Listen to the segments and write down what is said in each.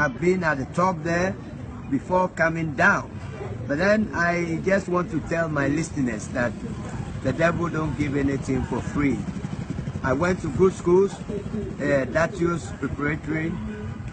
I've been at the top there before coming down. But then I just want to tell my listeners that the devil don't give anything for free. I went to good schools, Datius Preparatory.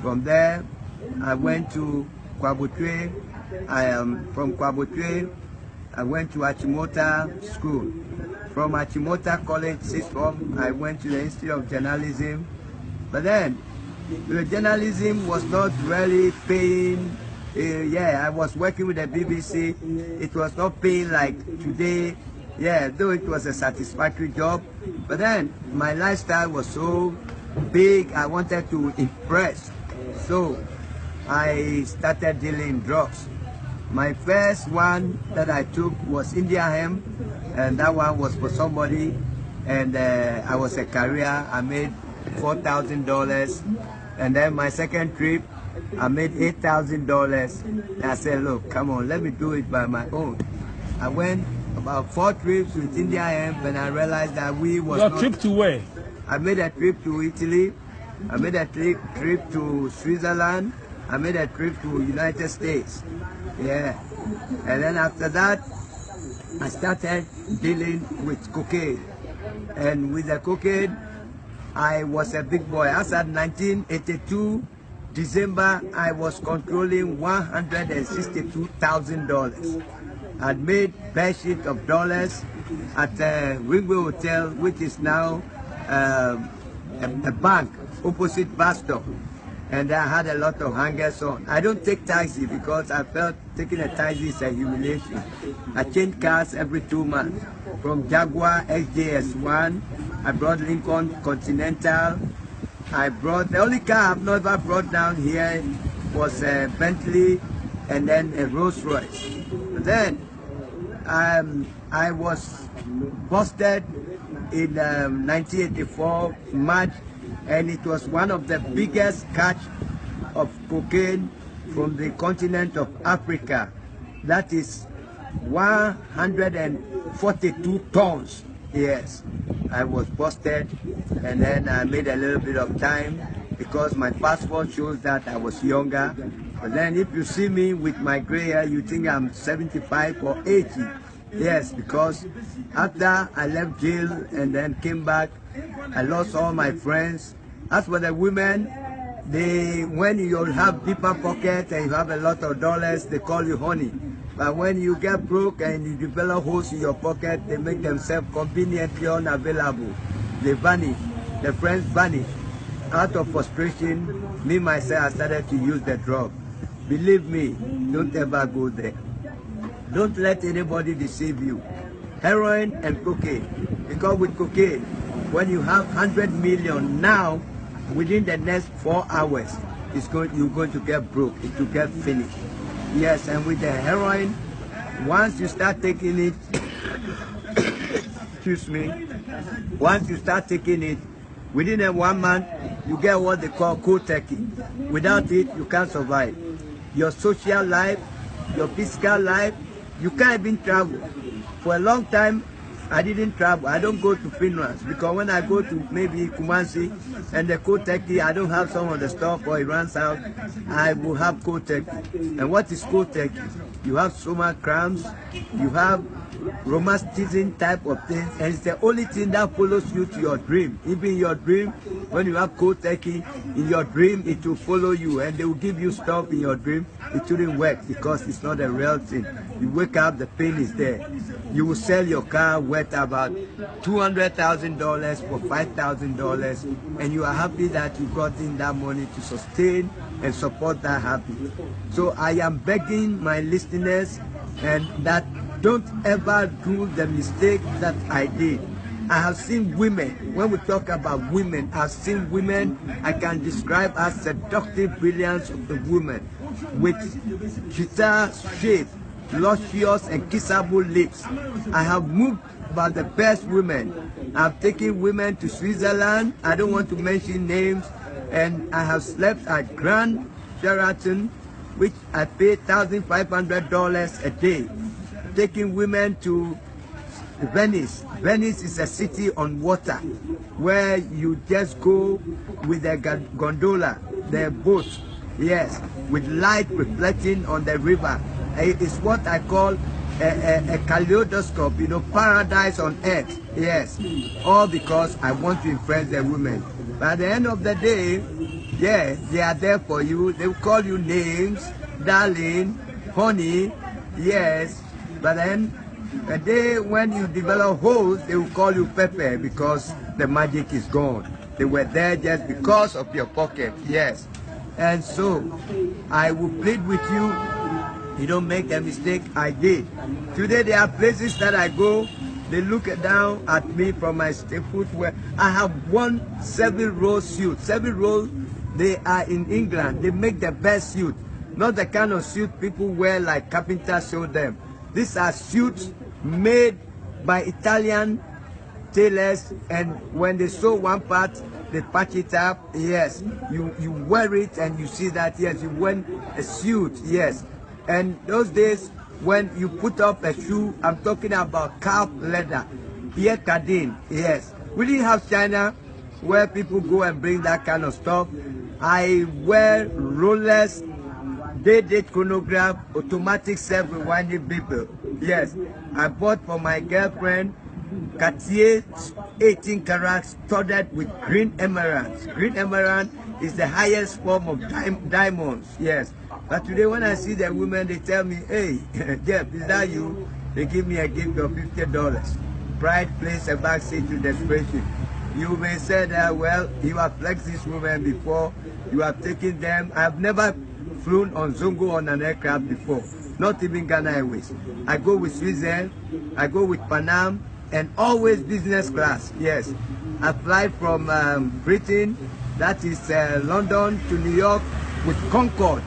From there, I went to Kwabutwe. I am from Kwabutwe. I went to Achimota School. From Achimota College, sixth form, I went to the Institute of Journalism. But then, the journalism was not really paying. I was working with the BBC. It was not paying like today. Yeah, though it was a satisfactory job. But then, my lifestyle was so big, I wanted to impress. So, I started dealing in drugs. My first one that I took was India hemp, and that one was for somebody, and I was a carrier. I made $4,000, and then my second trip, I made $8,000. And I said, look, come on, let me do it by my own. I went about 4 trips with India hemp, and I realized that we was Your trip to where? I made a trip to Italy. I made a trip to Switzerland. I made a trip to United States. Yeah. And then after that, I started dealing with cocaine. And with the cocaine, I was a big boy. As at 1982, December, I was controlling $162,000. I'd made bare sheet of dollars at the Ringway Hotel, which is now a bank opposite bus stop. And I had a lot of hangers on. I don't take taxi because I felt taking a taxi is a humiliation. I change cars every 2 months. From Jaguar XJS1, I brought Lincoln Continental. The only car I've never brought down here was a Bentley and then a Rolls Royce. Then I was busted in 1984 March, and it was one of the biggest catch of cocaine from the continent of Africa. That is 142 tons. Yes, I was busted, and then I made a little bit of time because my passport shows that I was younger. But then if you see me with my gray hair, you think I'm 75 or 80. Yes, because after I left jail and then came back, I lost all my friends. As for the women, when you have deeper pockets and you have a lot of dollars, they call you honey. But when you get broke and you develop holes in your pocket, they make themselves conveniently unavailable. They vanish. The friends vanish. Out of frustration, me myself, I started to use the drug. Believe me, don't ever go there. Don't let anybody deceive you. Heroin and cocaine. Because with cocaine, when you have 100 million now, within the next 4 hours, you're going to get broke. It will get finished. Yes, and with the heroin, once you start taking it, excuse me, once you start taking it, within 1 month, you get what they call cold turkey. Without it, you can't survive. Your social life, your physical life, you can't even travel. For a long time, I didn't travel. I don't go to funerals because when I go to maybe Kumasi and the cold turkey, I don't have some of the stuff or it runs out, I will have cold turkey. And what is cold turkey? You have stomach cramps, you have rheumatism type of things, and it's the only thing that follows you to your dream. Even in your dream, when you have cold turkey, in your dream it will follow you and they will give you stuff in your dream. It shouldn't work because it's not a real thing. You wake up, the pain is there. You will sell your car worth about $200,000 for $5,000, and you are happy that you got in that money to sustain and support that habit. So I am begging my listeners and that don't ever do the mistake that I did. I have seen women, when we talk about women, I've seen women I can describe as seductive brilliance of the women with guitar shape, luscious and kissable lips. I have moved about the best women. I've taken women to Switzerland, I don't want to mention names, and I have slept at Grand Sheraton, which I paid $1,500 a day. Taking women to Venice. Venice is a city on water where you just go with a gondola, the boat, yes, with light reflecting on the river. It's what I call a kaleidoscope, you know, paradise on earth. Yes, all because I want to impress the women. But at the end of the day, yeah, they are there for you. They will call you names, darling, honey, yes. But then the day when you develop holes, they will call you Pepper because the magic is gone. They were there just because of your pocket, yes. And so I will plead with you, you don't make the mistake I did. Today there are places that I go, they look down at me from my footwear. I have one 7-row suit. 7 rows, they are in England. They make the best suit. Not the kind of suit people wear like carpenters show them. These are suits made by Italian tailors, and when they sew one part, they patch it up. Yes, you wear it and you see that, yes, you wear a suit, yes. And those days when you put up a shoe, I'm talking about calf leather, ear cardine, yes. We didn't have China where people go and bring that kind of stuff. I wear rollers, date chronograph, automatic self-rewinding people. Yes, I bought for my girlfriend Cartier 18 carats studded with green emeralds. Green emerald is the highest form of diamonds. Yes, but today when I see the women, they tell me, hey, Jeff, is that you? They give me a gift of $50. Pride plays a backseat to desperation. You may say that, well, you have flexed these women before, you have taken them. I have never flown on Zongo on an aircraft before, not even Ghana Airways. I go with Switzerland, I go with Panam, and always business class, yes. I fly from Britain, that is London to New York with Concorde.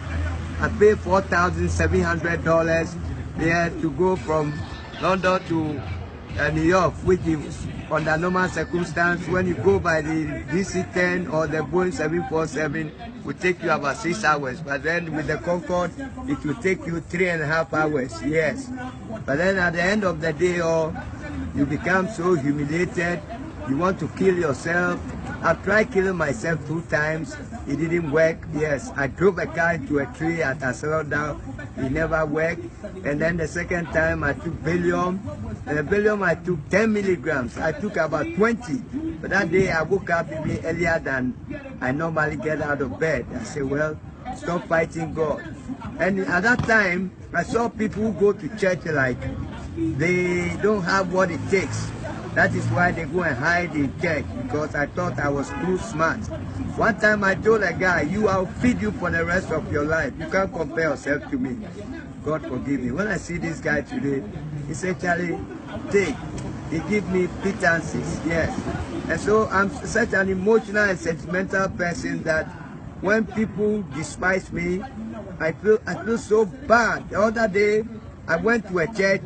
I pay $4,700 there to go from London to New York, which is under normal circumstance. When you go by the DC-10 or the Boeing 747, it will take you about 6 hours. But then with the Concorde, it will take you 3.5 hours, yes. But then at the end of the day, you become so humiliated, you want to kill yourself. I've tried killing myself 2 times, it didn't work. Yes, I drove a car into a tree at a slowdown, it never worked. And then the second time I took Valium, and the Valium I took 10 milligrams, I took about 20. But that day I woke up even earlier than I normally get out of bed. I said, well, stop fighting God. And at that time, I saw people who go to church like they don't have what it takes. That is why they go and hide in church, because I thought I was too smart. One time I told a guy, I'll feed you for the rest of your life. You can't compare yourself to me. God forgive me. When I see this guy today, he said, Charlie, take. He give me pittances, yes. And so I'm such an emotional and sentimental person that when people despise me, I feel so bad. The other day, I went to a church.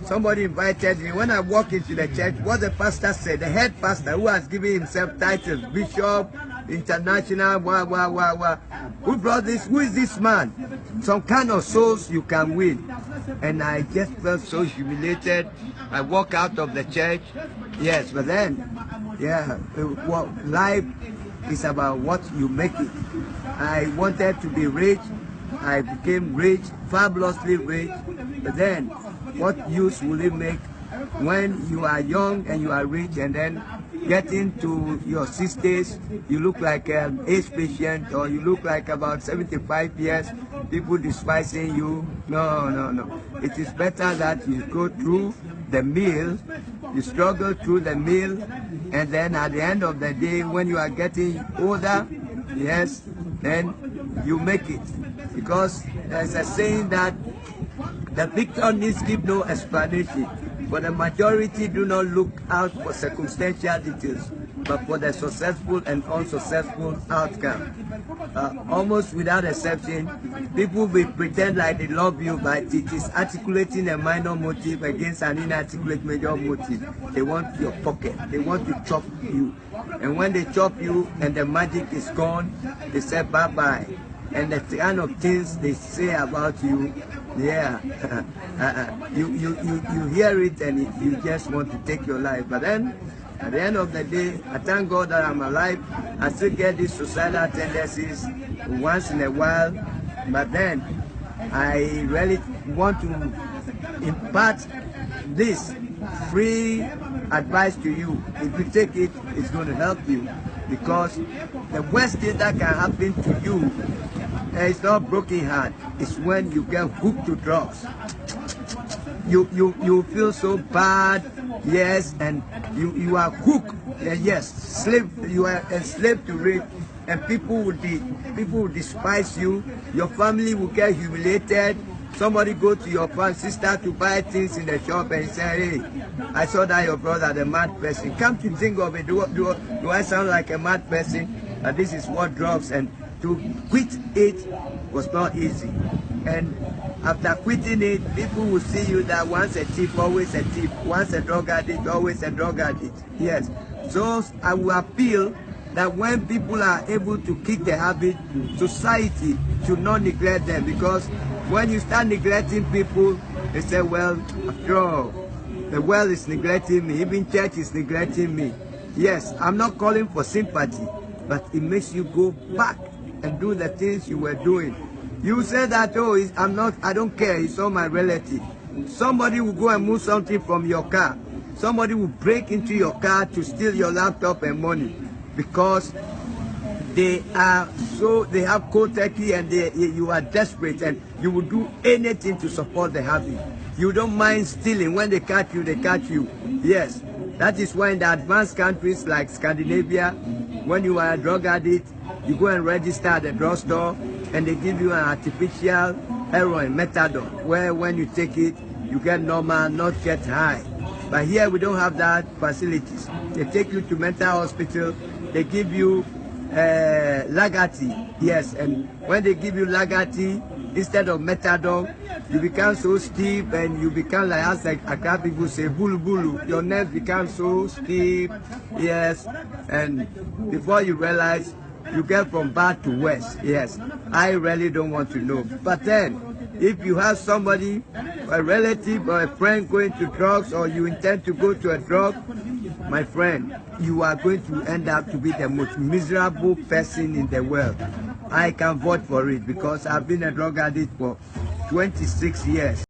Somebody invited me. When I walked into the church, what the pastor said, the head pastor who has given himself titles, Bishop, International, who brought this? Who is this man? Some kind of souls you can win. And I just felt so humiliated. I walked out of the church. Yes, but then, yeah, well, life is about what you make it. I wanted to be rich. I became rich, fabulously rich. But then, what use will it make when you are young and you are rich, and then getting to your 60s, you look like an AIDS patient, or you look like about 75 years, people despising you? No. It is better that you go through the meal, you struggle through the meal, and then at the end of the day, when you are getting older, yes, then you make it. Because there's a saying that the victor needs give no explanation, but the majority do not look out for circumstantial details, but for the successful and unsuccessful outcome. Almost without exception, people will pretend like they love you, but it is articulating a minor motive against an inarticulate major motive. They want your pocket, they want to chop you. And when they chop you and the magic is gone, they say bye-bye. And the kind of things they say about you, yeah, you hear it and you just want to take your life. But then, at the end of the day, I thank God that I'm alive. I still get these suicidal tendencies, once in a while, but then I really want to impart this free advice to you. If you take it, it's going to help you, because the worst thing that can happen to you is not broken heart. It's when you get hooked to drugs. You feel so bad, yes, and you are hooked, yes, slave. You are enslaved to it, and people will despise you. Your family will get humiliated. Somebody go to your sister to buy things in the shop and say, hey, I saw that your brother, the mad person. Come to think of it, do I sound like a mad person? And this is what drugs, and to quit it was not easy. And after quitting it, people will see you that once a thief, always a thief. Once a drug addict, always a drug addict. Yes. So I will appeal that when people are able to kick the habit, society should not neglect them, because when you start neglecting people, they say, well, after all, the world is neglecting me, even church is neglecting me. Yes, I'm not calling for sympathy, but it makes you go back and do the things you were doing. You say that, oh, I don't care, it's all my relative. Somebody will go and move something from your car. Somebody will break into your car to steal your laptop and money, because they have cold turkey, and you are desperate, and you will do anything to support the habit. You don't mind stealing. When they catch you, they catch you. Yes, that is why in the advanced countries like Scandinavia, when you are a drug addict, you go and register at the drugstore, and they give you an artificial heroin, methadone, where when you take it, you get normal, not get high. But here we don't have that facilities. They take you to mental hospital, they give you Lagati, yes, and when they give you Lagati instead of methadone, you become so stiff, and you become like, as Accra people say, bulu bulu. Your nerves become so stiff, yes, and before you realize, you get from bad to worse. Yes, I really don't want to know. But then, if you have somebody, a relative or a friend going to drugs, or you intend to go to a drug, my friend, you are going to end up to be the most miserable person in the world. I can vote for it, because I've been a drug addict for 26 years.